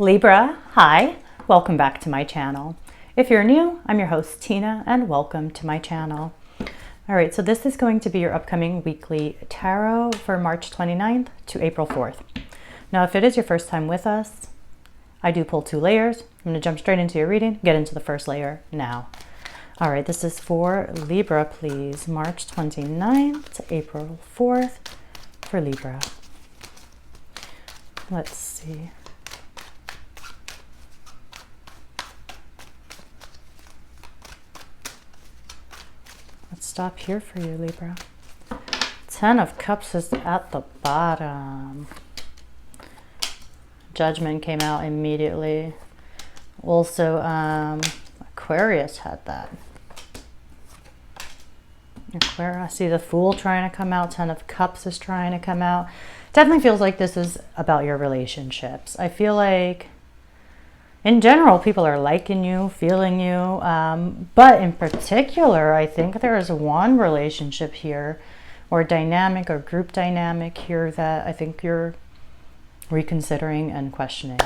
Libra, hi, welcome back to my channel. If you're new, I'm your host Tina and welcome to my channel. All right, so this is going to be your upcoming weekly tarot for March 29th to April 4th. Now, if it is your first time with us, I do pull 2 layers. I'm going to jump straight into your reading, get into the first layer now. All right, this is for Libra, please. March 29th to April 4th for Libra. Let's see. Let's stop here for you, Libra. 10 of Cups is at the bottom. Judgment came out immediately. Also, Aquarius had that. Aquarius, I see the Fool trying to come out. 10 of Cups is trying to come out. Definitely feels like this is about your relationships. I feel like in general, people are liking you, feeling you, but in particular, I think there is one relationship here or dynamic or group dynamic here that I think you're reconsidering and questioning.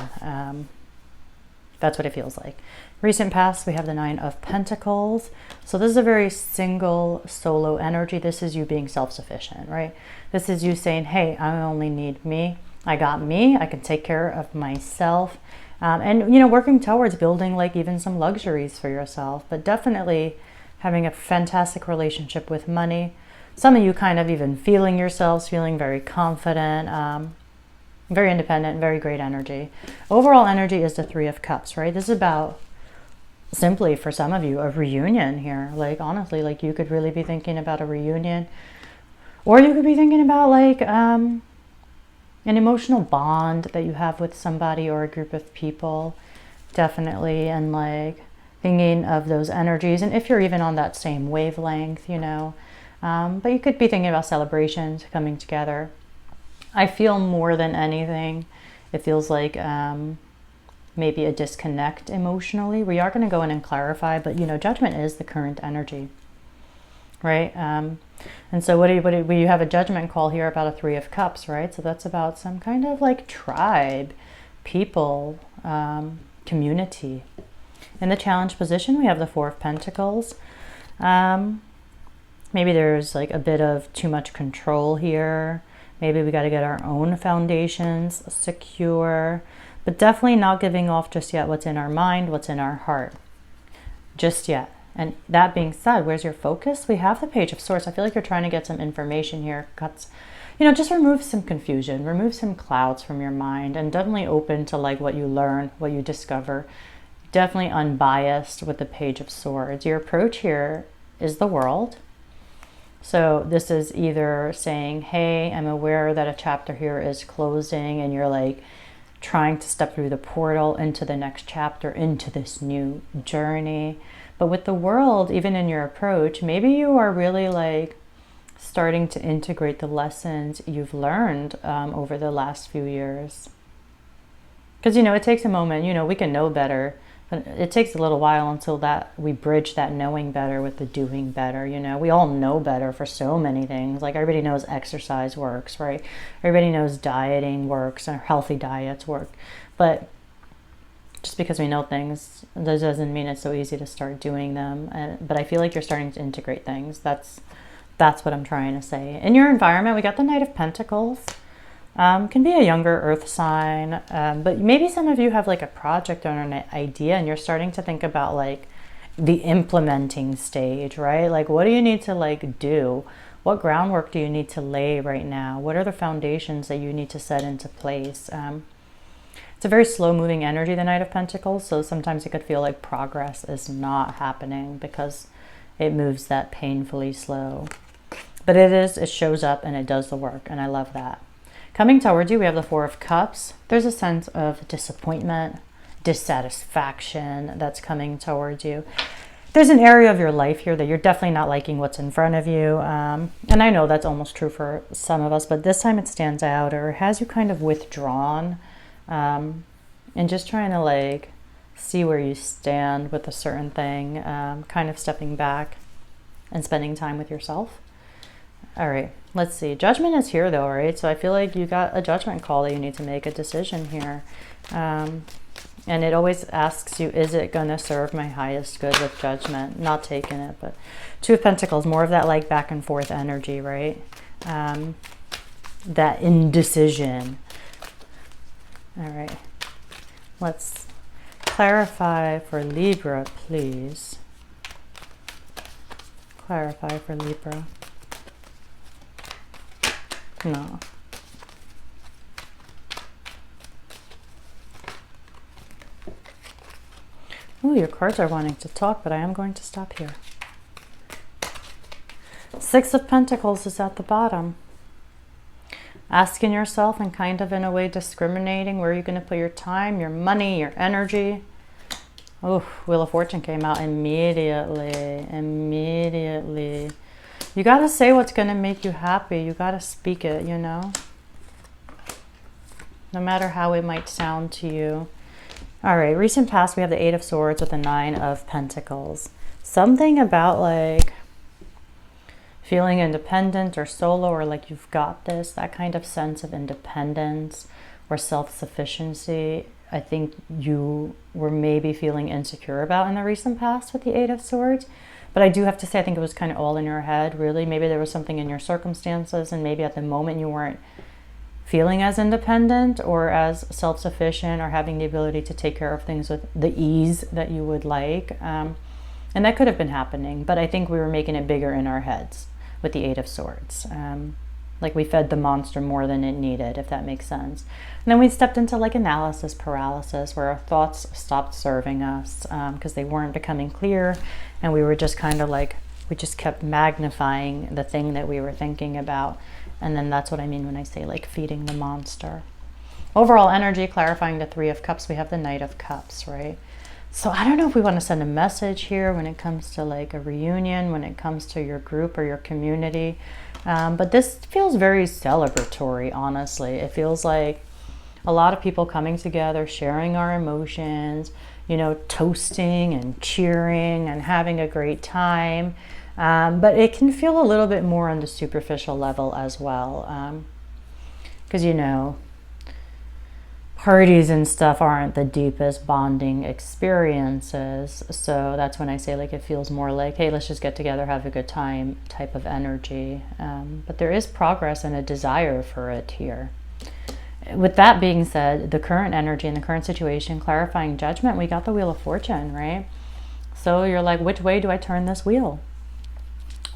That's what it feels like. Recent past, we have the 9 of Pentacles. So this is a very single, solo energy. This is you being self-sufficient, right? This is you saying, hey, I only need me. I got me. I can take care of myself. And, you know, working towards building like even some luxuries for yourself, but definitely having a fantastic relationship with money. Some of you kind of even feeling yourselves, feeling very confident, very independent, very great energy. Overall energy is the 3 of Cups, right? This is about simply for some of you, a reunion here. Like, honestly, like you could really be thinking about a reunion, or you could be thinking about like, an emotional bond that you have with somebody or a group of people, definitely, and like thinking of those energies. And if you're even on that same wavelength, you know, but you could be thinking about celebrations coming together. I feel more than anything, it feels like maybe a disconnect emotionally. We are going to go in and clarify, but you know, Judgment is the current energy, right? And so what do you have a judgment call here about a 3 of Cups, right? So that's about some kind of like tribe, people, community. In the challenge position, we have the 4 of Pentacles. Maybe there's like a bit of too much control here. Maybe we got to get our own foundations secure, but definitely not giving off just yet what's in our mind, what's in our heart, just yet. And that being said, where's your focus? We have the Page of Swords. I feel like you're trying to get some information here. Cuts, you know, just remove some confusion, remove some clouds from your mind, and definitely open to like what you learn, what you discover. Definitely unbiased with the Page of Swords. Your approach here is the world. So this is either saying, hey, I'm aware that a chapter here is closing, and you're like trying to step through the portal into the next chapter, into this new journey. But with the world, even in your approach, maybe you are really like starting to integrate the lessons you've learned over the last few years. Because, you know, it takes a moment, you know, we can know better, but it takes a little while until that we bridge that knowing better with the doing better. You know, we all know better for so many things. Like everybody knows exercise works, right? Everybody knows dieting works or healthy diets work. But just because we know things, that doesn't mean it's so easy to start doing them. But I feel like you're starting to integrate things. That's what I'm trying to say. In your environment, we got the Knight of Pentacles. Can be a younger earth sign, but maybe some of you have like a project or an idea and you're starting to think about like the implementing stage, right? Like, what do you need to like do? What groundwork do you need to lay right now? What are the foundations that you need to set into place? It's a very slow moving energy, the Knight of Pentacles. So sometimes it could feel like progress is not happening because it moves that painfully slow. But it shows up and it does the work. And I love that. Coming towards you, we have the 4 of Cups. There's a sense of disappointment, dissatisfaction that's coming towards you. There's an area of your life here that you're definitely not liking what's in front of you. And I know that's almost true for some of us, but this time it stands out or has you kind of withdrawn. And just trying to like see where you stand with a certain thing, kind of stepping back and spending time with yourself. All right, let's see. Judgment is here though, right? So I feel like you got a judgment call that you need to make a decision here. And it always asks you, is it going to serve my highest good with judgment? Not taking it, but Two of Pentacles, more of that like back and forth energy, right? That indecision. All right. Let's clarify for Libra, please. Clarify for Libra. No. Ooh, your cards are wanting to talk, but I am going to stop here. Six of Pentacles is at the bottom. Asking yourself and kind of in a way discriminating where you're going to put your time, your money, your energy. Oh, Wheel of Fortune came out immediately. Immediately. You got to say what's going to make you happy. You got to speak it, you know. No matter how it might sound to you. All right, recent past, we have the Eight of Swords with the Nine of Pentacles. Something about like feeling independent or solo, or like you've got this, that kind of sense of independence or self-sufficiency. I think you were maybe feeling insecure about in the recent past with the Eight of Swords. But I do have to say, I think it was kind of all in your head, really. Maybe there was something in your circumstances, and maybe at the moment you weren't feeling as independent or as self-sufficient or having the ability to take care of things with the ease that you would like. And that could have been happening, but I think we were making it bigger in our heads with the Eight of Swords. Like we fed the monster more than it needed, if that makes sense. And then we stepped into like analysis paralysis, where our thoughts stopped serving us because they weren't becoming clear, and we were just kind of like, we just kept magnifying the thing that we were thinking about. And then that's what I mean when I say like feeding the monster. Overall energy, clarifying the Three of Cups, we have the Knight of Cups, right? So I don't know if we want to send a message here when it comes to like a reunion, when it comes to your group or your community. But this feels very celebratory, honestly. It feels like a lot of people coming together, sharing our emotions, you know, toasting and cheering and having a great time. But it can feel a little bit more on the superficial level as well. Because, you know, parties and stuff aren't the deepest bonding experiences. So that's when I say like it feels more like, hey, let's just get together, have a good time type of energy. But there is progress and a desire for it here. With that being said, the current energy and the current situation, clarifying judgment, we got the Wheel of Fortune, right? So you're like, which way do I turn this wheel?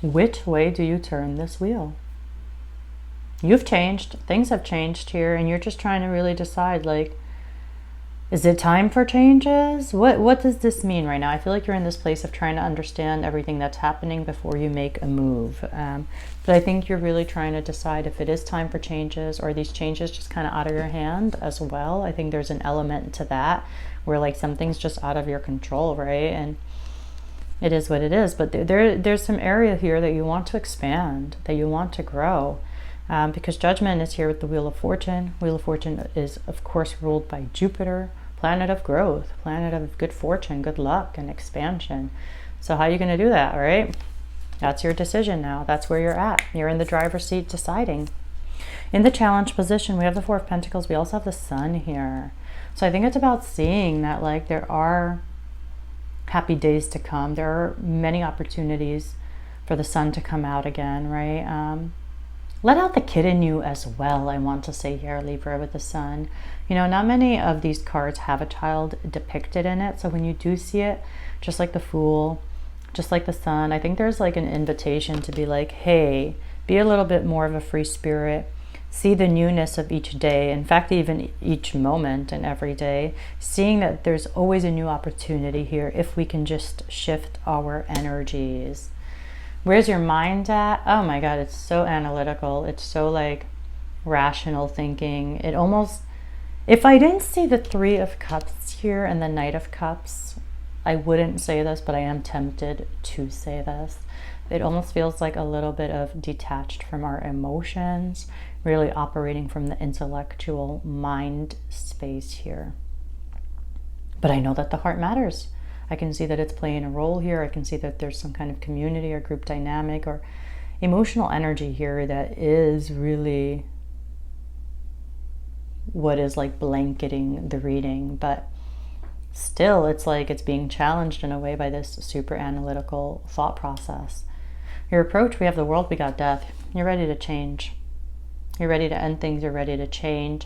Which way do you turn this wheel? You've changed, things have changed here, and you're just trying to really decide, like, is it time for changes? What does this mean right now? I feel like you're in this place of trying to understand everything that's happening before you make a move. But I think you're really trying to decide if it is time for changes, or these changes just kind of out of your hand as well. I think there's an element to that where like something's just out of your control, right? And it is what it is. But there's some area here that you want to expand, that you want to grow. Because judgment is here with the Wheel of Fortune. Wheel of Fortune is, of course, ruled by Jupiter, planet of growth, planet of good fortune, good luck, and expansion. So how are you going to do that, right? That's your decision now. That's where you're at. You're in the driver's seat deciding. In the challenge position, we have the Four of Pentacles. We also have the Sun here. So I think it's about seeing that like there are happy days to come. There are many opportunities for the sun to come out again, right? Let out the kid in you as well, I want to say here, Libra, with the sun. You know, not many of these cards have a child depicted in it. So when you do see it, just like the Fool, just like the Sun, I think there's like an invitation to be like, hey, be a little bit more of a free spirit. See the newness of each day. In fact, even each moment and every day. Seeing that there's always a new opportunity here if we can just shift our energies. Where's your mind at? Oh my God, it's so analytical. It's so like rational thinking. It almost, if I didn't see the Three of Cups here and the Knight of Cups, I wouldn't say this, but I am tempted to say this. It almost feels like a little bit of detached from our emotions, really operating from the intellectual mind space here. But I know that the heart matters. I can see that it's playing a role here. I can see that there's some kind of community or group dynamic or emotional energy here that is really what is like blanketing the reading. But still it's like it's being challenged in a way by this super analytical thought process. Your approach, we have the world, we got death. You're ready to change. You're ready to end things, you're ready to change.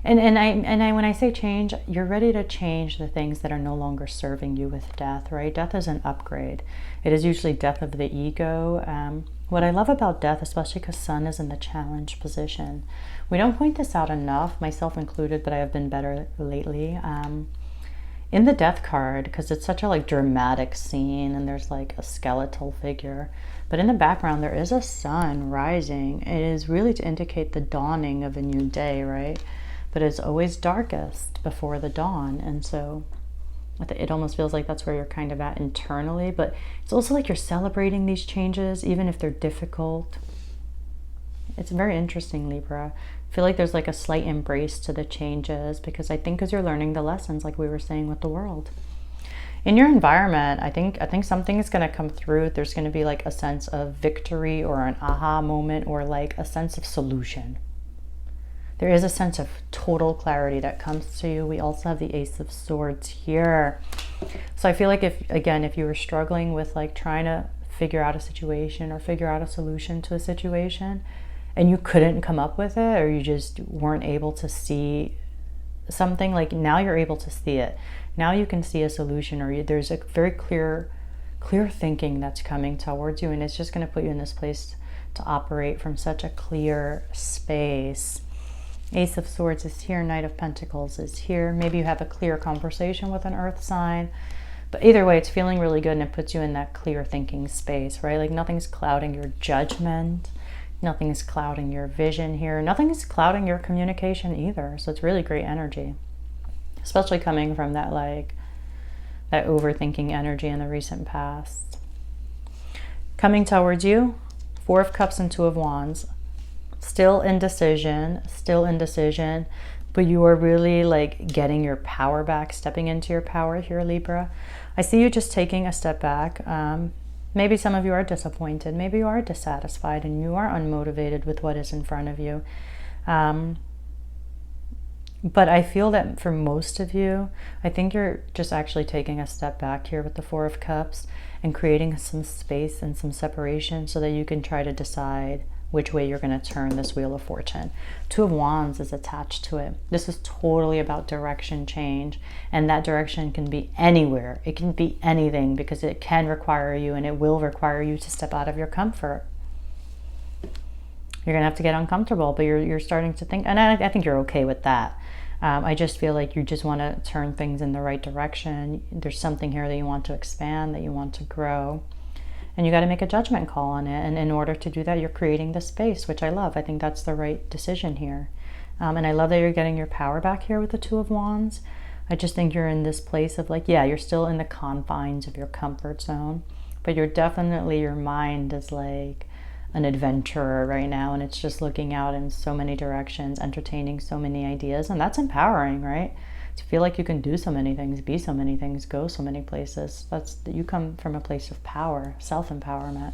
And I when I say change, you're ready to change the things that are no longer serving you with death, right? Death is an upgrade. It is usually death of the ego. What I love about death, especially because Sun is in the challenge position, we don't point this out enough, myself included, but I have been better lately. In the death card, because it's such a like dramatic scene and there's like a skeletal figure, but in the background there is a sun rising. It is really to indicate the dawning of a new day, right? But it's always darkest before the dawn, and so it almost feels like that's where you're kind of at internally, but it's also like you're celebrating these changes even if they're difficult. It's very interesting, Libra. I feel like there's like a slight embrace to the changes, because I think as you're learning the lessons, like we were saying with the world. In your environment, I think something is going to come through. There's going to be like a sense of victory or an aha moment, or like a sense of solution. There is a sense of total clarity that comes to you. We also have the Ace of Swords here. So I feel like if you were struggling with like trying to figure out a situation or figure out a solution to a situation, and you couldn't come up with it, or you just weren't able to see something, like now you're able to see it. Now you can see a solution, or there's a very clear thinking that's coming towards you, and it's just going to put you in this place to operate from such a clear space. Ace of Swords is here, Knight of Pentacles is here. Maybe you have a clear conversation with an earth sign, but either way, it's feeling really good, and it puts you in that clear thinking space, right? Like nothing's clouding your judgment. Nothing is clouding your vision here. Nothing is clouding your communication either. So it's really great energy, especially coming from that that overthinking energy in the recent past. Coming towards you, Four of Cups and Two of Wands. Still indecision, but you are really like getting your power back, stepping into your power here, Libra. I see you just taking a step back. Maybe some of you are disappointed. Maybe you are dissatisfied and you are unmotivated with what is in front of you. But I feel that for most of you, I think you're just actually taking a step back here with the Four of Cups and creating some space and some separation so that you can try to decide which way you're going to turn this Wheel of Fortune. Two of Wands is attached to it. This is totally about direction change, and that direction can be anywhere. It can be anything, because it can require you, and it will require you to step out of your comfort. You're going to have to get uncomfortable, but you're starting to think, and I think you're okay with that. I just feel like you just want to turn things in the right direction. There's something here that you want to expand, that you want to grow. And you got to make a judgment call on it. And in order to do that, you're creating the space, which I love. I think that's the right decision here. And I love that you're getting your power back here with the Two of Wands. I just think you're in this place of like, yeah, you're still in the confines of your comfort zone, but you're definitely, your mind is like an adventurer right now. And it's just looking out in so many directions, entertaining so many ideas. And that's empowering, right? To feel like you can do so many things, be so many things, go so many places. You come from a place of power, self-empowerment.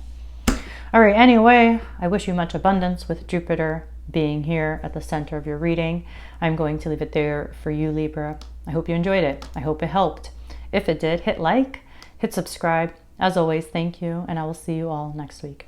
All right, anyway, I wish you much abundance with Jupiter being here at the center of your reading. I'm going to leave it there for you, Libra. I hope you enjoyed it. I hope it helped. If it did, hit like, hit subscribe. As always, thank you, and I will see you all next week.